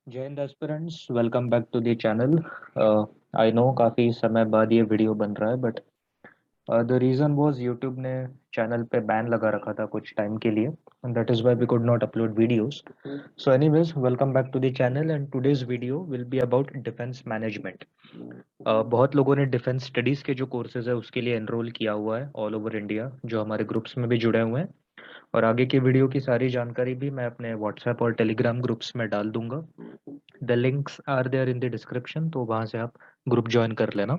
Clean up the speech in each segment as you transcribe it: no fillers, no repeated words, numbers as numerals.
जय हिंद aspirants, welcome back to the channel. I know काफ़ी समय बाद ये वीडियो बन रहा है, but the reason was YouTube ने चैनल पे बैन लगा रखा था कुछ टाइम के लिए, and that is why we could not upload videos. So anyways, welcome back to the channel and today's video will be about defence management. बहुत लोगों ने डिफेंस स्टडीज़ के जो कोर्सेज है उसके लिए एनरोल किया हुआ है ऑल ओवर इंडिया, जो हमारे ग्रुप्स में भी जुड़े हुए हैं। और आगे की वीडियो की सारी जानकारी भी मैं अपने व्हाट्सएप और टेलीग्राम ग्रुप्स में डाल दूंगा। The links are there in the description, तो वहाँ से आप ग्रुप ज्वाइन कर लेना।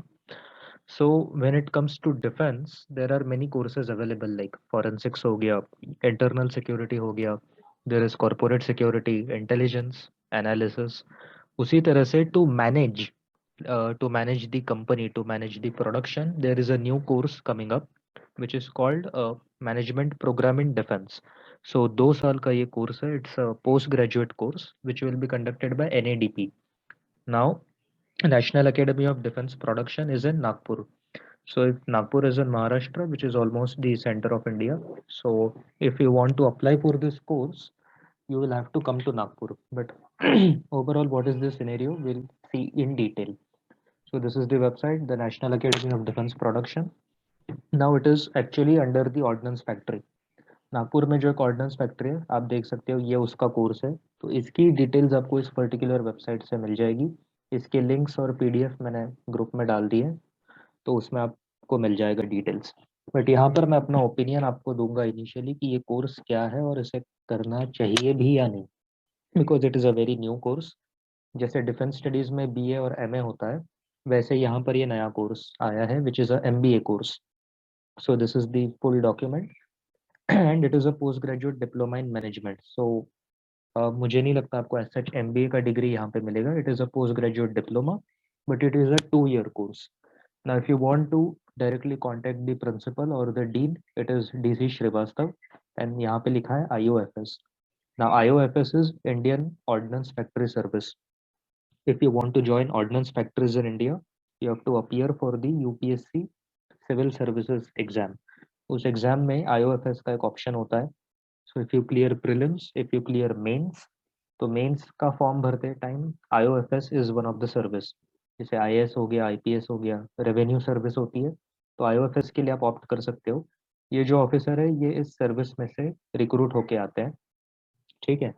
So when it comes to defence, there are many courses available, like forensics हो गया, इंटरनल सिक्योरिटी हो गया, there is corporate security, intelligence analysis. उसी तरह से to manage the company, to manage the production, there is a new course coming up which is called management program in defense. So 2 साल का ये course है, it's a post graduate course which will be conducted by NADP. Now National Academy of Defense Production is in Nagpur. So if Nagpur is in Maharashtra, which is almost the center of India, so if you want to apply for this course, you will have to come to Nagpur. But overall, what is the scenario, we'll see in detail. So this is the website, the National Academy of Defense Production. Now it is actually under the Ordnance Factory. Nagpur में जो एक ordnance factory है, आप देख सकते हो, ये उसका कोर्स है। तो इसकी डिटेल्स आपको इस पर्टिकुलर वेबसाइट से मिल जाएगी। इसके लिंक्स और पीडीएफ मैंने ग्रुप में डाल दिए हैं, तो उसमें आपको मिल जाएगा डिटेल्स। बट यहाँ पर मैं अपना ओपिनियन आपको दूंगा इनिशियली कि ये कोर्स क्या है और इसे करना चाहिए भी या नहीं, because it is a very new course. जैसे डिफेंस स्टडीज में बीए और एमए होता है, वैसे यहाँ पर ये नया कोर्स आया है which is a MBA course. So this is the full document and it is a post graduate diploma in management. So मुझे नहीं लगता आपको एज सच एमबीए का डिग्री यहाँ पे मिलेगा। It is a post graduate diploma, but it is a 2 year course. Now if you want to directly contact the principal और the dean, it is DC Srivastava, and यहाँ पे लिखा है IOFS. Now IOFS is Indian ordnance factory service. If you want to join ordnance factories in India, you have to appear for the UPSC Civil Services exam. उस exam में IOFS का एक option होता है। So if you clear prelims, if you clear mains, तो mains का form भरते time IOFS is one of the service. जैसे आईएएस हो गया, आईपीएस हो गया, रेवेन्यू सर्विस होती है, तो IOFS के लिए आप ऑप्ट कर सकते हो। ये जो ऑफिसर है, ये इस सर्विस में से रिक्रूट होके आते हैं। ठीक है।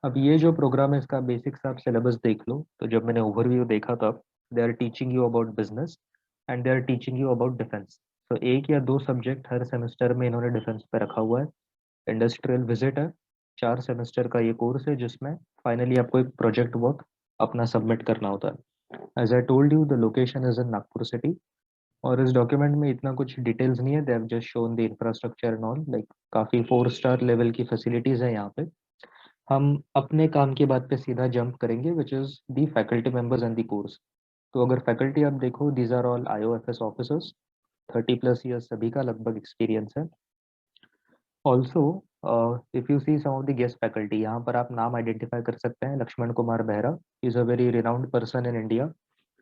अब ये जो प्रोग्राम है, इसका बेसिक्स आप सिलेबस देख लो। तो जब मैंने ओवरव्यू देखा तब they are teaching you about business and they are teaching you about defence. तो एक या दो सब्जेक्ट हर सेमेस्टर में इन्होंने डिफेंस पे रखा हुआ है। इंडस्ट्रियल विजिट है, 4 सेमेस्टर का ये कोर्स है, जिसमें फाइनली आपको एक प्रोजेक्ट वर्क अपना सबमिट करना होता है। As I told you, the location is in Nagpur city. और इस डॉक्यूमेंट में इतना कुछ डिटेल्स नहीं है, they have just shown the infrastructure and all, like काफ़ी 4 स्टार लेवल की फैसिलिटीज़ है यहाँ पे। हम अपने काम की बात पे सीधा जंप करेंगे, which is the faculty members and the course. तो अगर फैकल्टी आप देखो, these are all IOFS officers, 30+ years सभी का लगभग एक्सपीरियंस है। Also if you see some of the guest faculty, यहाँ पर आप नाम आइडेंटिफाई कर सकते हैं। Lakshman Kumar Behera is a very renowned person in India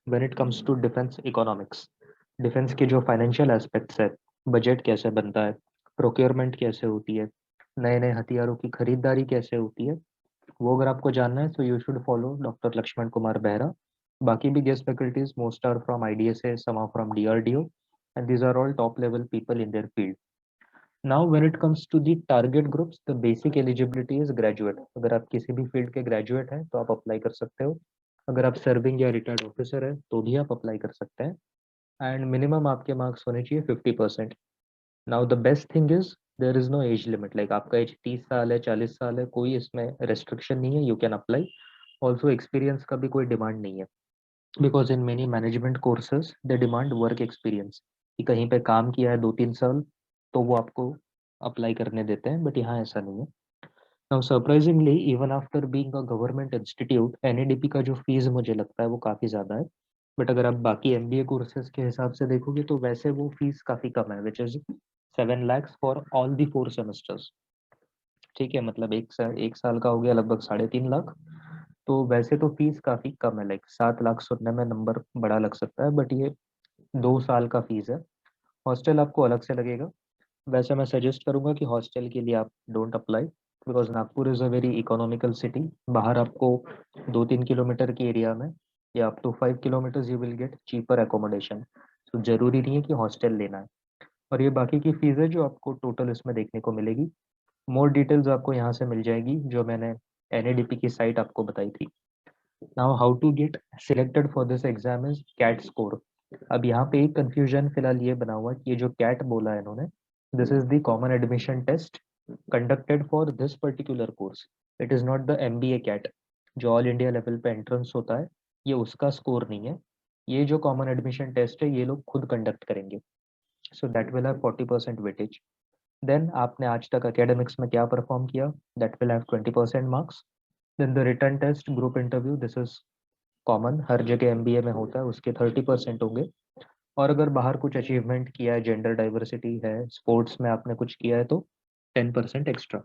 when it comes to defence economics. Defence के जो फाइनेंशियल एस्पेक्ट्स है, बजट कैसे बनता है, प्रोक्योरमेंट कैसे होती है, नए नए हथियारों की खरीदारी कैसे होती है, वो अगर आपको जानना है, तो you should follow doctor Lakshman Kumar Behera. बाकी भी guest faculties most are from IDSA, some are from DRDO, and these are all top level people in their field. Now when it comes to the target groups, the basic eligibility is graduate. अगर आप किसी भी field के graduate हैं तो आप apply कर सकते हो। अगर आप सर्विंग या रिटायर्ड ऑफिसर है तो भी आप अप्लाई कर सकते हैं। एंड मिनिमम आपके मार्क्स होने चाहिए 50%। Now the best thing is there is no age limit, like आपका एज 30 साल है, 40 साल है, कोई इसमें रेस्ट्रिक्शन नहीं है, you can apply. Also experience का भी कोई डिमांड नहीं है, because in many management courses they demand work experience, कि कहीं पे काम किया है 2-3 साल, तो वो आपको अप्लाई करने देते हैं। बट यहाँ ऐसा नहीं है। Now surprisingly, even after being a government institute, NADP का जो फीस मुझे लगता है वो काफ़ी ज़्यादा है। बट अगर आप बाकी एमबीए कोर्सेज के हिसाब से देखोगे तो वैसे वो फीस काफ़ी कम है, which is 7 lakhs for all the 4 semesters. ठीक है, मतलब एक साल का हो गया लगभग 3.5 लाख। तो वैसे तो फीस काफ़ी कम है, लाइक 7 लाख सुनने में नंबर बड़ा लग सकता है, बट ये 2 साल का फीस है। हॉस्टल आपको अलग से लगेगा। वैसे मैं सजेस्ट करूंगा कि हॉस्टल के लिए आप don't apply. Because Nagpur is a very economical city. बाहर आपको 2-3 किलोमीटर के एरिया में या up to 5 kilometres you will get cheaper accommodation. तो ज़रूरी नहीं है कि हॉस्टल लेना है। और ये बाकी की फीस है जो आपको टोटल इसमें देखने को मिलेगी। मोर डिटेल्स आपको यहाँ से मिल जाएगी जो मैंने NADP की साइट आपको बताई थी। Now how to get selected for this exam is CAT score. अब यहाँ पे एक कंफ्यूजन फिलहाल ये बना हुआ है कि ये जो कैट बोला है इन्होंने, this is the common admission test conducted for this particular course. It is not the MBA CAT जो ऑल इंडिया लेवल पे एंट्रेंस होता है, ये उसका स्कोर नहीं है। ये जो कॉमन एडमिशन टेस्ट है ये लोग खुद कंडक्ट करेंगे। So that will have 40% weightage. Then आपने आज तक एकेडमिक्स में क्या परफॉर्म किया, that will have 20% marks. Then the written test, group interview, this is common, हर जगह MBA में होता है, उसके 30% होंगे। और अगर बाहर कुछ अचीवमेंट किया है, जेंडर डाइवर्सिटी है, स्पोर्ट्स में आपने कुछ किया है तो 10% एक्स्ट्रा।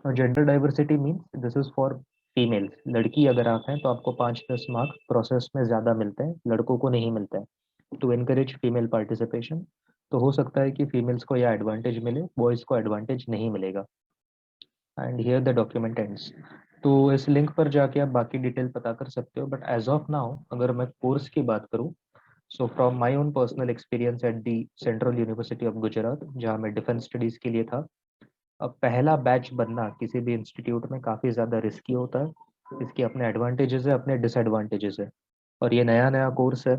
और gender diversity means this is for females. लड़की अगर आप हैं तो आपको 5-10 मार्क प्रोसेस में ज़्यादा मिलते हैं, लड़कों को नहीं मिलता है। टू एनकरेज फीमेल पार्टिसिपेशन, तो हो सकता है कि फीमेल्स को यह एडवांटेज मिले, बॉयज़ को एडवांटेज नहीं मिलेगा। And here the document ends. तो इस लिंक पर जाके आप बाकी डिटेल पता कर सकते हो। बट एज ऑफ नाउ अगर मैं कोर्स की बात करूँ, so from my own personal experience at the central university of Gujarat जहाँ मैं डिफेंस स्टडीज़ के लिए था, अब पहला बैच बनना किसी भी इंस्टीट्यूट में काफ़ी ज़्यादा रिस्की होता है। इसके अपने एडवांटेजेस है, अपने डिसएडवांटेजेस है। और ये नया नया कोर्स है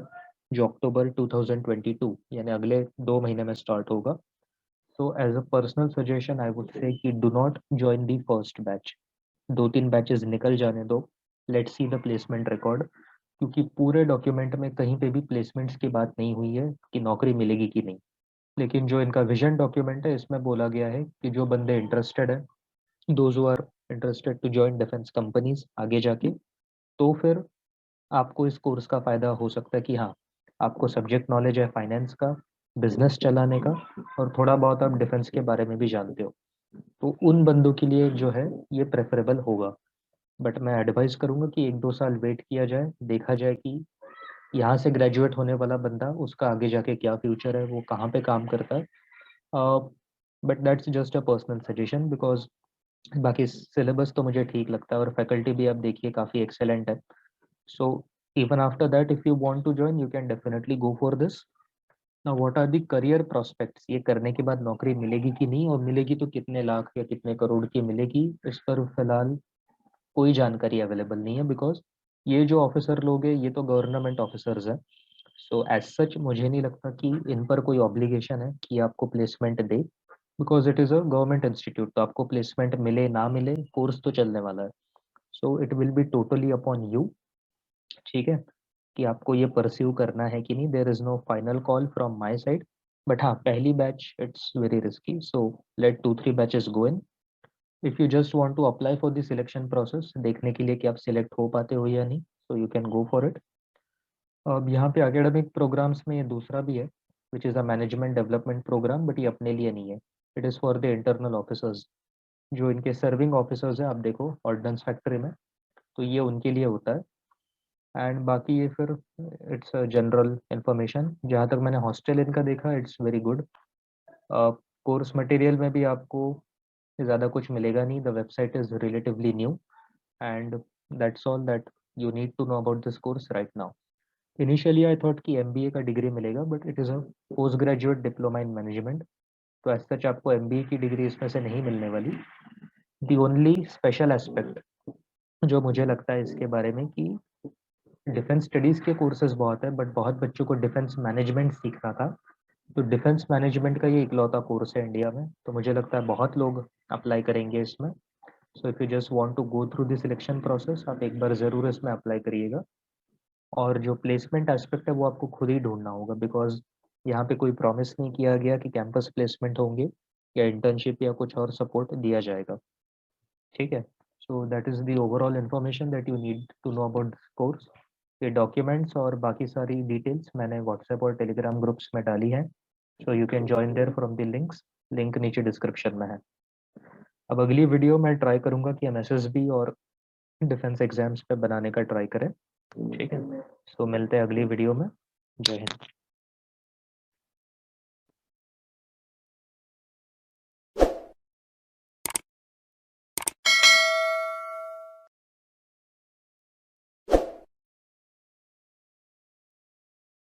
जो अक्टूबर 2022 यानी अगले 2 महीने में स्टार्ट होगा। तो as a personal suggestion I would say कि do not join the first batch. 2-3 batches निकल जाने दो, let's see the placement record. क्योंकि पूरे डॉक्यूमेंट में कहीं पे भी प्लेसमेंट्स की बात नहीं हुई है कि नौकरी मिलेगी कि नहीं। लेकिन जो इनका विजन डॉक्यूमेंट है इसमें बोला गया है कि जो बंदे इंटरेस्टेड है, those who are interested to join defence companies आगे जाके, तो फिर आपको इस कोर्स का फ़ायदा हो सकता है कि हाँ, आपको सब्जेक्ट नॉलेज है फाइनेंस का, बिजनेस चलाने का, और थोड़ा बहुत आप डिफेंस के बारे में भी जानते हो। तो उन बंदों के लिए जो है ये प्रेफरेबल होगा। बट मैं एडवाइस करूंगा कि 1-2 साल वेट किया जाए, देखा जाए कि यहाँ से ग्रेजुएट होने वाला बंदा उसका आगे जाके क्या फ्यूचर है, वो कहाँ पे काम करता है। But that's just a personal suggestion because बाकी सिलेबस तो मुझे ठीक लगता है और फैकल्टी भी आप देखिए काफ़ी एक्सेलेंट है। So even after that if you want to join you can definitely go for this. Now what are the career prospects, ये करने के बाद नौकरी मिलेगी कि नहीं, और मिलेगी तो कितने लाख या कितने करोड़ की मिलेगी, इस पर फिलहाल कोई जानकारी अवेलेबल नहीं है। बिकॉज ये जो ऑफिसर लोग हैं ये तो गवर्नमेंट ऑफिसर्स हैं। सो एज सच मुझे नहीं लगता कि इन पर कोई ऑब्लिगेशन है कि आपको placement they. Because it is a government institute, तो आपको प्लेसमेंट मिले ना मिले कोर्स तो चलने वाला है। So it will be totally upon you, ठीक है, कि आपको ये परस्यू करना है कि नहीं। There is no final call from my side. But हाँ, पहली batch it's very risky, so let 2-3 batches go in. If you just want to apply for the selection process देखने के लिए कि आप सिलेक्ट हो पाते हो या नहीं, सो you can go for it. अब यहाँ पे एकेडमिक प्रोग्राम्स में ये दूसरा भी है which is a management development programme, but ये अपने लिए नहीं है। It is for the internal officers, जो इनके सर्विंग ऑफिसर्स हैं। आप देखो ऑर्डिनेंस फैक्ट्री में, तो ये उनके लिए होता है। एंड बाकी ये फिर इट्स जनरल इंफॉर्मेशन। जहाँ तक मैंने हॉस्टल इनका देखा, it's very good. Course material में भी आपको ज़्यादा कुछ मिलेगा नहीं, the website is relatively new, and that's all that you need to know about this course right now. Initially I thought कि MBA का डिग्री मिलेगा, but it is a post graduate diploma in management. तो as such आपको MBA की degree इसमें से नहीं मिलने वाली। दी ओनली स्पेशल एस्पेक्ट जो मुझे लगता है इसके बारे में कि डिफेंस स्टडीज़ के कोर्सेज बहुत है, बट बहुत बच्चों को डिफेंस मैनेजमेंट सीखना था। तो डिफेंस मैनेजमेंट का ये इकलौता कोर्स है इंडिया में, तो मुझे लगता है बहुत लोग अप्लाई करेंगे इसमें। So if you just want to go through the selection process, आप एक बार ज़रूर इसमें अप्लाई करिएगा। और जो प्लेसमेंट एस्पेक्ट है वो आपको खुद ही ढूंढना होगा, बिकॉज यहाँ पे कोई प्रॉमिस नहीं किया गया कि कैंपस प्लेसमेंट होंगे या इंटर्नशिप या कुछ और सपोर्ट दिया जाएगा, ठीक है। So that is the overall information that you need to know about this course. ये डॉक्यूमेंट्स और बाकी सारी डिटेल्स मैंने व्हाट्सएप और टेलीग्राम ग्रुप्स में डाली हैं, so you can join there from the links. Link नीचे डिस्क्रिप्शन में है। अब अगली वीडियो मैं ट्राई करूंगा कि MSSB और डिफेंस एग्जाम्स पे बनाने का ट्राई करें, ठीक है। सो मिलते हैं अगली वीडियो में। जय हिंद।